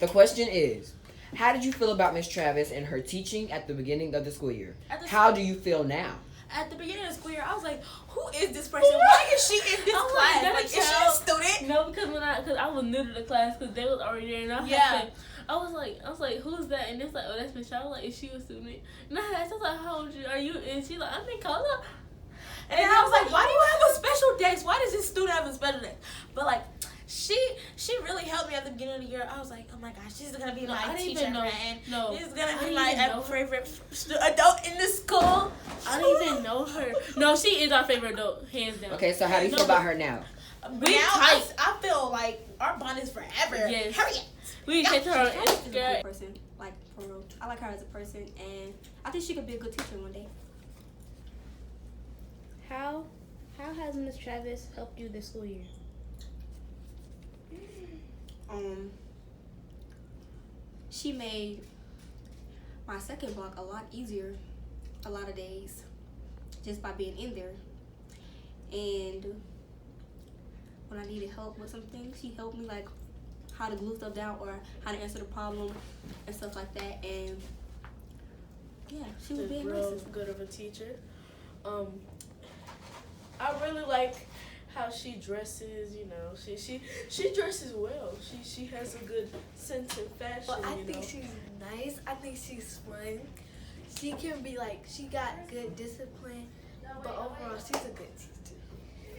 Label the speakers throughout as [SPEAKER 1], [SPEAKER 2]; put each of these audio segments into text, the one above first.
[SPEAKER 1] The question is, how did you feel about Miss Travis and her teaching at the beginning of the school year? How do you feel now?
[SPEAKER 2] At the beginning of the school year, I was like, "Who is this person? Why is she in this class? Like, is she a student?"
[SPEAKER 3] No, because I was new to the class because they was already there, and I was like, who's that? And it's like, oh, that's Miss Travis. I was like, is she a student? And I asked, I was like, how old are you? And she's like, I'm in college.
[SPEAKER 2] And I was like, why do you have a special desk? Why does this student have a special desk? But like, she really helped me at the beginning of the year. I was like, oh my gosh, she's gonna be my teacher, and she's gonna be my favorite adult in the school.
[SPEAKER 3] I don't even know her. No, she is our favorite adult, hands down.
[SPEAKER 1] Okay, so how do you feel about her now?
[SPEAKER 2] We tight. I feel like our bond is forever.
[SPEAKER 3] Yes.
[SPEAKER 2] Hurry up.
[SPEAKER 3] We take her on
[SPEAKER 4] She's a
[SPEAKER 3] Instagram.
[SPEAKER 4] cool person, like for real. I like her as a person, and I think she could be a good teacher one day.
[SPEAKER 5] How has Miss Travis helped you this school year?
[SPEAKER 4] She made my second block a lot easier, a lot of days, just by being in there. And when I needed help with some things, she helped me, like how to glue stuff down or how to answer the problem and stuff like that. And yeah, she was being
[SPEAKER 3] real
[SPEAKER 4] nice.
[SPEAKER 3] good of a teacher. I really like how she dresses. You know, she dresses well. She has a good sense of fashion.
[SPEAKER 6] But I think she's nice. I think she's fun. She can be like, she got good discipline, but overall she's a good teacher.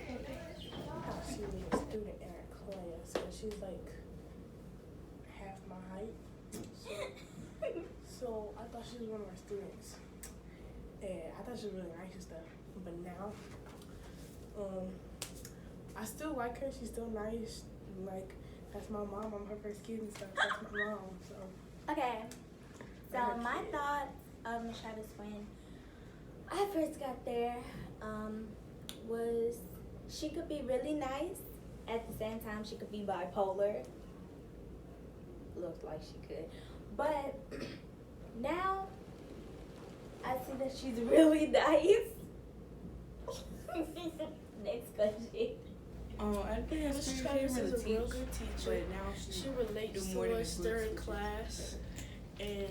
[SPEAKER 7] I thought she was a student in her class, but she's like half my height. So I thought she was one of our students. And I thought she was really nice and stuff. But now, I still like her. She's still nice. Like, that's my mom. I'm her first kid and stuff. That's my mom. So.
[SPEAKER 8] Okay. So my thoughts of Miss Travis when I first got there was she could be really nice. At the same time, she could be bipolar. Looked like she could. But now I see that she's really nice. Next question.
[SPEAKER 2] I think
[SPEAKER 3] Miss Travis is a real good teacher.
[SPEAKER 2] But now
[SPEAKER 3] She relates to us during class, and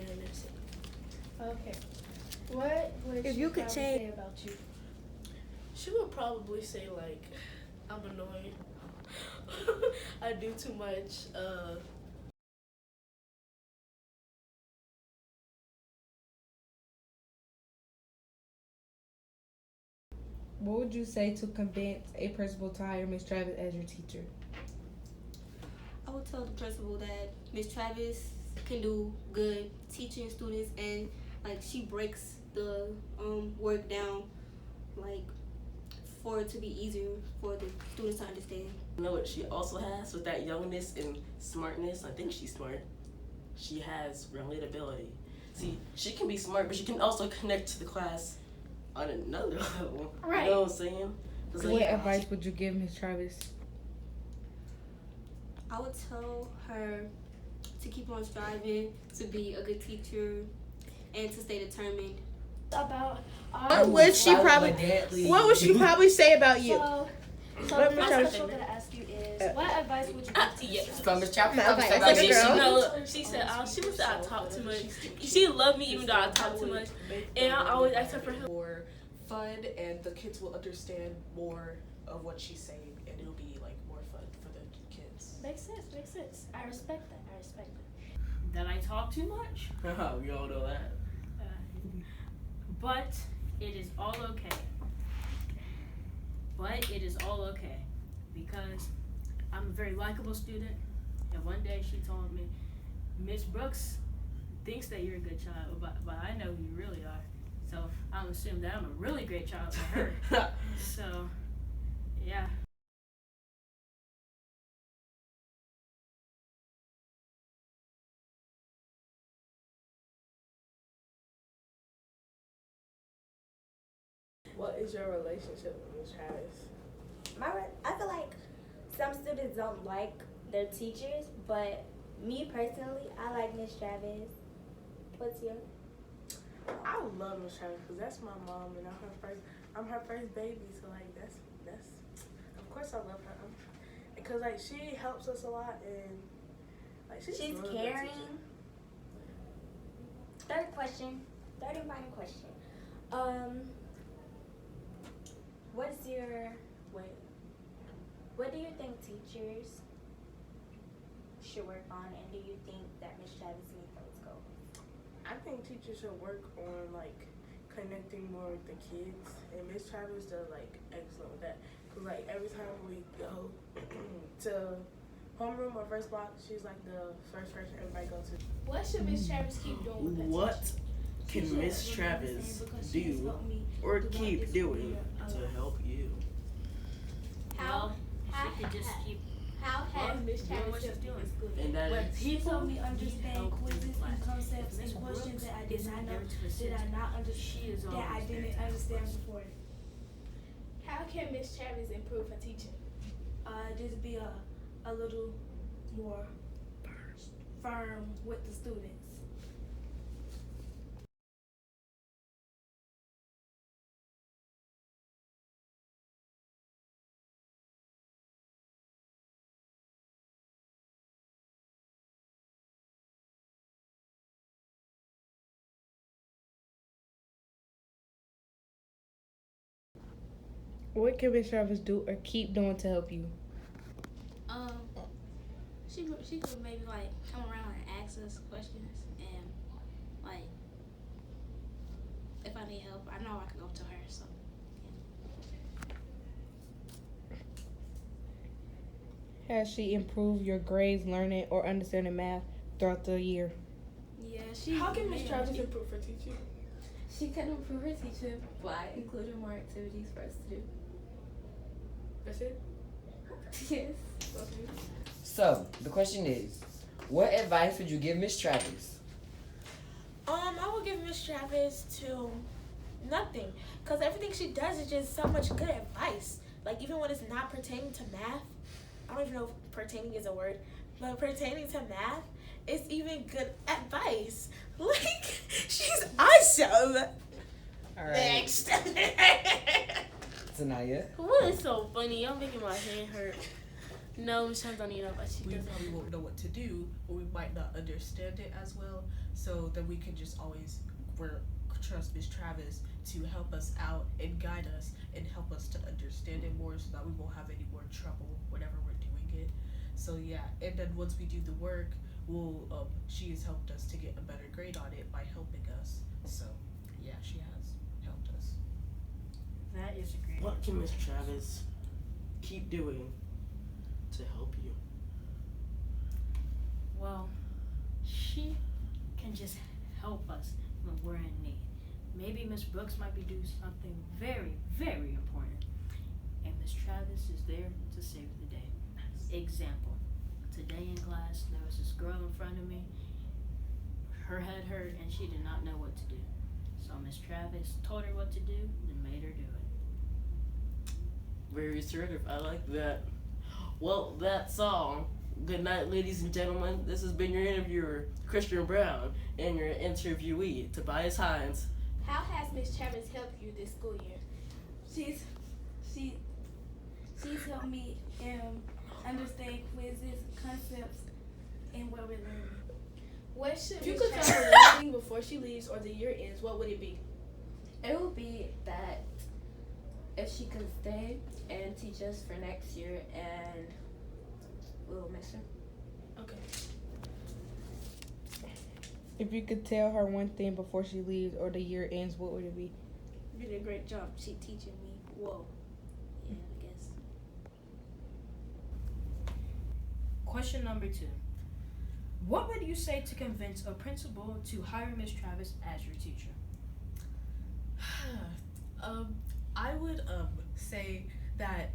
[SPEAKER 5] Okay. What would
[SPEAKER 6] If
[SPEAKER 5] she
[SPEAKER 6] you could
[SPEAKER 5] probably
[SPEAKER 6] change-
[SPEAKER 5] say about you?
[SPEAKER 3] she would probably say like, I'm annoying. I do too much.
[SPEAKER 9] What would you say to convince a principal to hire Miss Travis as your teacher?
[SPEAKER 4] I would tell the principal that Miss Travis can do good teaching students, and like she breaks the work down, like for it to be easier for the students to understand.
[SPEAKER 10] You know what she also has with that youngness and smartness? I think she's smart. She has relatability. See, she can be smart, but she can also connect to the class on another level.
[SPEAKER 5] Right.
[SPEAKER 10] You know what I'm saying? It's
[SPEAKER 9] What
[SPEAKER 10] like,
[SPEAKER 9] advice would you give Miss Travis?
[SPEAKER 4] I would tell her to keep on striving to be a good teacher and to stay determined.
[SPEAKER 5] About
[SPEAKER 6] What would she probably say about you?
[SPEAKER 5] So
[SPEAKER 6] What
[SPEAKER 5] the
[SPEAKER 6] Miss
[SPEAKER 5] first
[SPEAKER 6] Travis-
[SPEAKER 5] question I'm gonna ask you is, what advice would you give to Miss Travis?
[SPEAKER 1] From Miss Travis.
[SPEAKER 6] Okay,
[SPEAKER 1] Say
[SPEAKER 6] that's
[SPEAKER 1] about
[SPEAKER 6] a
[SPEAKER 1] you.
[SPEAKER 6] girl.
[SPEAKER 3] She said she was I talk too much. She loved me even though I talk too much, and I always ask her for help.
[SPEAKER 7] More fun, and the kids will understand more of what she's saying, and it'll be like more fun for the kids.
[SPEAKER 5] Makes sense. I respect that.
[SPEAKER 11] That I talk too much,
[SPEAKER 10] we all know that.
[SPEAKER 11] but it is all okay. Because I'm a very likable student, and one day she told me, Miss Brooks thinks that you're a good child, but I know who you really are. So I'm assuming that I'm a really great child for her. So, yeah.
[SPEAKER 7] What is your relationship with Miss Travis?
[SPEAKER 8] I feel like some students don't like their teachers, but me personally, I like Miss Travis. What's your?
[SPEAKER 7] I love Miss Travis because that's my mom, and I'm her first baby. So like that's of course I love her because like she helps us a lot, and
[SPEAKER 6] Like
[SPEAKER 8] She's
[SPEAKER 6] really good
[SPEAKER 8] caring.
[SPEAKER 6] teacher.
[SPEAKER 8] Third and final question. What's your what do you think teachers should work on, and do you think that Miss Travis meet those goals?
[SPEAKER 6] I think teachers should work on like connecting more with the kids, and Miss Travis does like excellent with that. Cause like every time we go to homeroom or first block, she's like the first person everybody go to.
[SPEAKER 5] What should Miss Travis keep doing with that
[SPEAKER 10] What
[SPEAKER 5] teacher?
[SPEAKER 10] can Miss Travis do or keep doing to help you?
[SPEAKER 5] How
[SPEAKER 11] she could just keep
[SPEAKER 5] How has Miss Travis
[SPEAKER 11] what she's
[SPEAKER 5] helped you
[SPEAKER 11] doing.
[SPEAKER 5] in school?
[SPEAKER 10] And that is
[SPEAKER 12] He told me understand
[SPEAKER 11] help
[SPEAKER 12] quizzes
[SPEAKER 11] in
[SPEAKER 12] and
[SPEAKER 11] class.
[SPEAKER 12] concepts
[SPEAKER 11] Miss
[SPEAKER 12] and questions
[SPEAKER 11] Brooks
[SPEAKER 12] that I did
[SPEAKER 11] isn't
[SPEAKER 12] not know,
[SPEAKER 11] there to
[SPEAKER 12] that I
[SPEAKER 11] assist.
[SPEAKER 12] not
[SPEAKER 11] She is
[SPEAKER 12] understand, that I
[SPEAKER 11] always there
[SPEAKER 12] didn't
[SPEAKER 11] to
[SPEAKER 12] understand
[SPEAKER 11] help us.
[SPEAKER 12] before.
[SPEAKER 5] How can Miss Travis improve her teaching?
[SPEAKER 12] Just be a little more firm with the students.
[SPEAKER 9] What can Miss Travis do or keep doing to help you?
[SPEAKER 5] She could maybe like come around and ask us questions, and like if I need help, I know I can go to her. So
[SPEAKER 9] Has she improved your grades, learning, or understanding math throughout the year?
[SPEAKER 5] yeah, she.
[SPEAKER 6] How can Miss Travis improve her teaching?
[SPEAKER 13] She can improve her teaching by including more activities for us to do.
[SPEAKER 6] That's it?
[SPEAKER 13] Yes.
[SPEAKER 6] Okay.
[SPEAKER 1] So the question is, what advice would you give Miss Travis?
[SPEAKER 2] I would give Miss Travis to nothing, cause everything she does is just so much good advice. Like even when it's not pertaining to math, I don't even know if pertaining is a word, but pertaining to math, it's even good advice. Like she's awesome.
[SPEAKER 1] All right,
[SPEAKER 2] Next.
[SPEAKER 1] Tanaya.
[SPEAKER 3] What is so funny? I'm making my hand hurt. No, Miss Travis don't need no, but she
[SPEAKER 7] We
[SPEAKER 3] doesn't.
[SPEAKER 7] probably won't know what to do, or we might not understand it as well. So then we can just always trust Miss Travis to help us out and guide us and help us to understand it more, so that we won't have any more trouble whenever we're doing it. So yeah, and then once we do the work, she has helped us to get a better grade on it by helping us. So yeah, she has helped us.
[SPEAKER 11] That is a great.
[SPEAKER 10] What can Miss Travis keep doing to help you?
[SPEAKER 11] Well, she can just help us when we're in need. Maybe Miss Brooks might be doing something very, very important, and Miss Travis is there to save the day. Example, today in class, there was this girl in front of me. Her head hurt and she did not know what to do. So Miss Travis told her what to do and made her do it.
[SPEAKER 10] Very assertive. I like that. Well, that's all. Good night, ladies and gentlemen. This has been your interviewer, Christian Brown, and your interviewee, Tobias Hines.
[SPEAKER 5] How has Miss Travis helped you this school year?
[SPEAKER 12] She's helped me understand quizzes, concepts, and what we're learning.
[SPEAKER 5] What should
[SPEAKER 6] If you
[SPEAKER 5] Miss
[SPEAKER 6] could
[SPEAKER 5] Travis?
[SPEAKER 6] tell her one thing before she leaves or the year ends, what would it be?
[SPEAKER 13] It would be that if she could stay and teach us for next year, and we'll miss her.
[SPEAKER 6] Okay.
[SPEAKER 9] If you could tell her one thing before she leaves or the year ends, what would it be?
[SPEAKER 5] You did a great job. She teaching me. Whoa. Yeah, I guess.
[SPEAKER 11] Question number 2. What would you say to convince a principal to hire Miss Travis as your teacher?
[SPEAKER 7] I would say that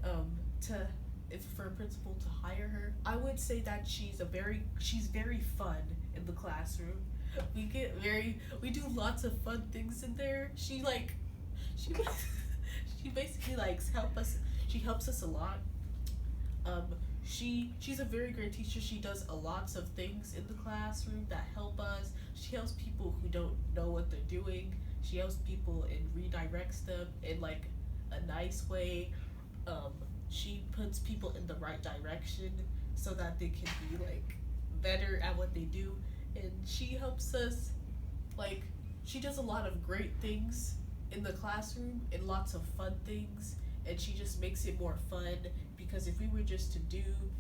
[SPEAKER 7] if for a principal to hire her, I would say that she's very fun in the classroom. We do lots of fun things in there. She basically she helps us a lot. She's a very great teacher. She does lots of things in the classroom that help us. She helps people who don't know what they're doing. She helps people and redirects them in like a nice way. She puts people in the right direction so that they can be like better at what they do, and she helps us, like, she does a lot of great things in the classroom and lots of fun things, and she just makes it more fun, because if we were just to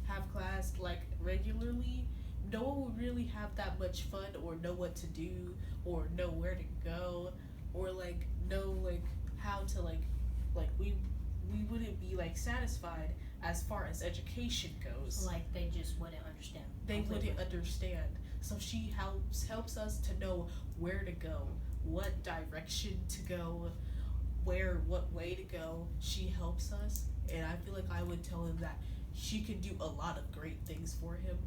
[SPEAKER 7] have class like regularly, no one would really have that much fun or know what to do or know where to go or like know like how to like we wouldn't be like satisfied as far as education goes.
[SPEAKER 11] Like they just wouldn't understand.
[SPEAKER 7] They wouldn't understand. So she helps us to know where to go, what direction to go, what way to go. She helps us, and I feel like I would tell him that she can do a lot of great things for him,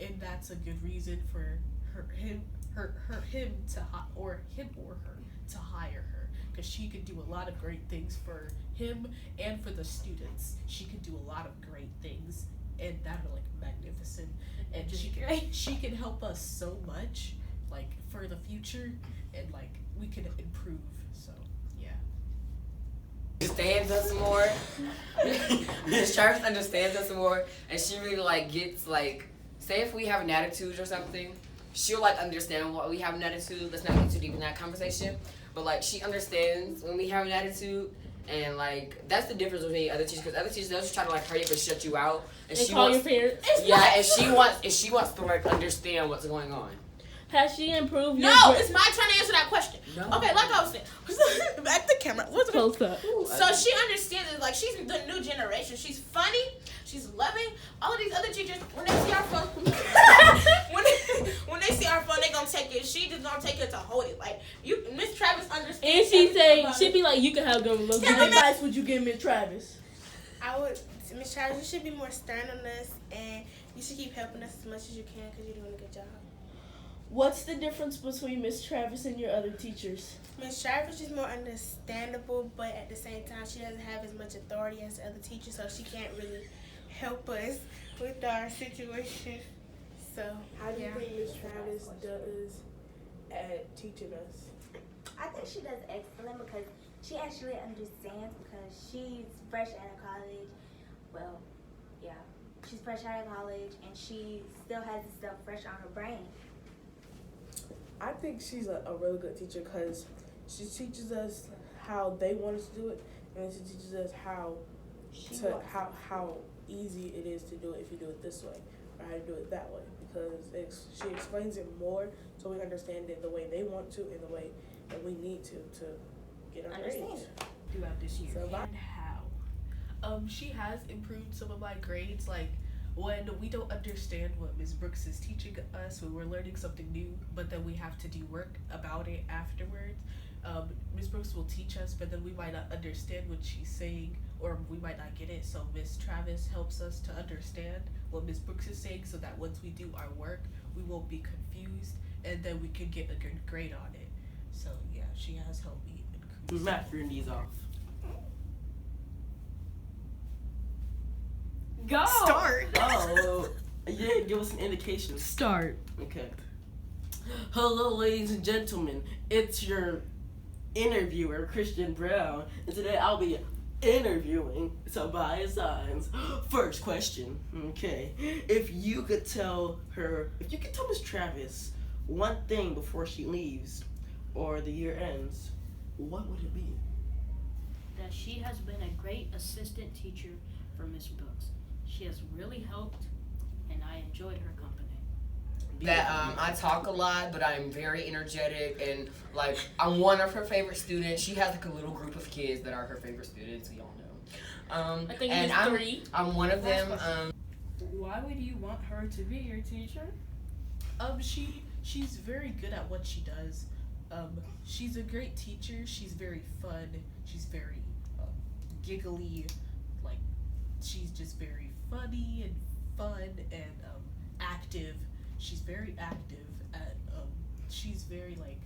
[SPEAKER 7] and that's a good reason for him to hire her, because she could do a lot of great things for him and for the students. She could do a lot of great things, and that are like magnificent, and she can help us so much like for the future, and like we can improve. So yeah,
[SPEAKER 1] understands us more. Miss Travis understands us more, and she really like gets like, say if we have an attitude or something, she'll like understand why we have an attitude. Let's not get too deep in that conversation, but like she understands when we have an attitude. And like that's the difference between other teachers, because other teachers they'll just try to like hurry up and shut you out, and she
[SPEAKER 3] call
[SPEAKER 1] wants,
[SPEAKER 3] your parents.
[SPEAKER 1] Yeah, and she wants to like understand what's going on.
[SPEAKER 3] Has she improved?
[SPEAKER 2] No, it's my turn to answer that question. No. Okay, like I was saying, back to the camera.
[SPEAKER 3] Close up.
[SPEAKER 2] So she understands it. Like she's the new generation. She's funny. She's loving. All of these other teachers, when they see our phone, when they see our phone, they gonna take it. She just gonna take it to hold it. Like Miss Travis understands.
[SPEAKER 3] And she'd be like, you can have them.
[SPEAKER 14] What advice would you give Miss Travis?
[SPEAKER 12] Miss Travis, you should be more stern on us, and you should keep helping us as much as you can, because you're doing a good job.
[SPEAKER 14] What's the difference between Miss Travis and your other teachers?
[SPEAKER 12] Miss Travis is more understandable, but at the same time, she doesn't have as much authority as the other teachers, so she can't really help us with our situation. So,
[SPEAKER 6] how do you think Miss Travis does at teaching us?
[SPEAKER 8] I think she does excellent, because she actually understands, because she's fresh out of college. Well, yeah, she's fresh out of college, and she still has this stuff fresh on her brain.
[SPEAKER 6] I think she's a really good teacher, because she teaches us how they want us to do it, and she teaches us how easy it is to do it if you do it this way, or how to do it that way, because she explains it more so we understand it the way they want to and the way that we need to get our grades
[SPEAKER 7] throughout this year.
[SPEAKER 6] So
[SPEAKER 7] and how? She has improved some of my grades, like when we don't understand what Ms. Brooks is teaching us, when we're learning something new, but then we have to do work about it afterwards. Ms. Brooks will teach us, but then we might not understand what she's saying, or we might not get it. So Ms. Travis helps us to understand what Ms. Brooks is saying, so that once we do our work, we won't be confused, and then we can get a good grade on it. So yeah, she has helped me increase.
[SPEAKER 10] Matt, your knees off.
[SPEAKER 11] Go!
[SPEAKER 10] Start! Oh, yeah, give us an indication.
[SPEAKER 11] Start.
[SPEAKER 10] Okay. Hello, ladies and gentlemen. It's your interviewer, Christian Brown, and today I'll be interviewing Tobias Signs. First question, okay. If you could tell Miss Travis one thing before she leaves or the year ends, what would it be?
[SPEAKER 11] That she has been a great assistant teacher for Miss Brooks. She has really helped, and I enjoyed her company.
[SPEAKER 1] That I talk a lot, but I'm very energetic, and like I'm one of her favorite students. She has like a little group of kids that are her favorite students. We all know.
[SPEAKER 3] I think
[SPEAKER 1] and
[SPEAKER 3] it's 3.
[SPEAKER 1] I'm one of them.
[SPEAKER 14] Why would you want her to be your teacher?
[SPEAKER 7] She's very good at what she does. She's a great teacher. She's very fun. She's very giggly. Like she's just very funny and fun and active. She's very active at she's very like,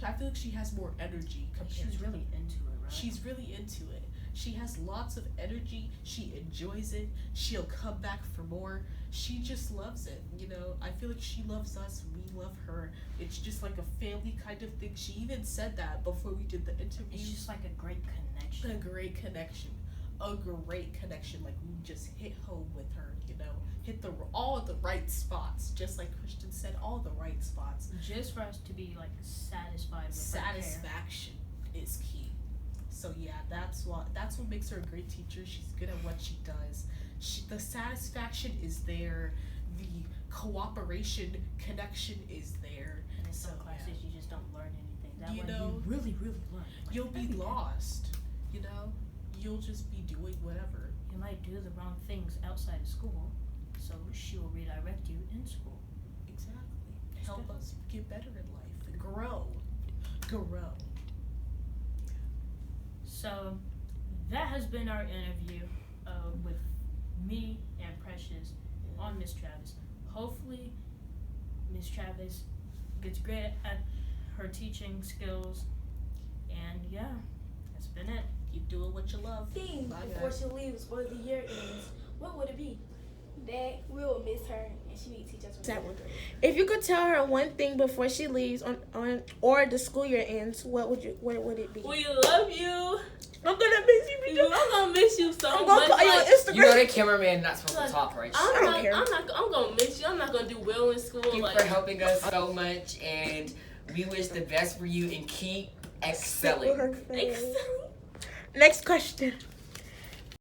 [SPEAKER 7] I feel like she has more energy compared
[SPEAKER 11] She's really into it, right?
[SPEAKER 7] She's really into it. She has lots of energy. She enjoys it. She'll come back for more. She just loves it, you know. I feel like she loves us. We love her. It's just like a family kind of thing. She even said that before we did the interview.
[SPEAKER 11] It's just like a great connection.
[SPEAKER 7] A great connection. a great connection. Like we just hit home with her, you know, hit all the right spots, just like Christian said, all the right spots.
[SPEAKER 11] Just for us to be like satisfied with
[SPEAKER 7] satisfaction is key. So yeah, that's what makes her a great teacher. She's good at what she does. The satisfaction is there. The cooperation connection is there.
[SPEAKER 11] And in some classes, you just don't learn anything. That
[SPEAKER 7] You
[SPEAKER 11] way
[SPEAKER 7] know,
[SPEAKER 11] you really, really learn. Like,
[SPEAKER 7] you'll be lost. You know, you'll just be doing whatever.
[SPEAKER 11] You might do the wrong things outside of school, so she will redirect you in school.
[SPEAKER 7] Exactly. Help us get better in life and grow.
[SPEAKER 11] So that has been our interview with me and Precious on Miss Travis. Hopefully Miss Travis gets great at her teaching skills, and yeah, that's been it.
[SPEAKER 7] Keep doing what you love.
[SPEAKER 2] Thing before she leaves or the year ends, what would it be?
[SPEAKER 12] That we will miss her and she need to teach us
[SPEAKER 2] That one.
[SPEAKER 12] If you could tell her one thing before she leaves on or the school year ends, what would it be?
[SPEAKER 3] We love you.
[SPEAKER 12] I'm gonna miss you.
[SPEAKER 3] I'm gonna miss you so
[SPEAKER 12] I'm
[SPEAKER 3] much.
[SPEAKER 12] gonna call you on Instagram.
[SPEAKER 1] You know the cameraman not supposed to talk, right?
[SPEAKER 3] I'm gonna miss you. I'm not gonna do well in school.
[SPEAKER 1] Thank you for helping us so much, and we wish the best for you and keep excelling.
[SPEAKER 12] Next question.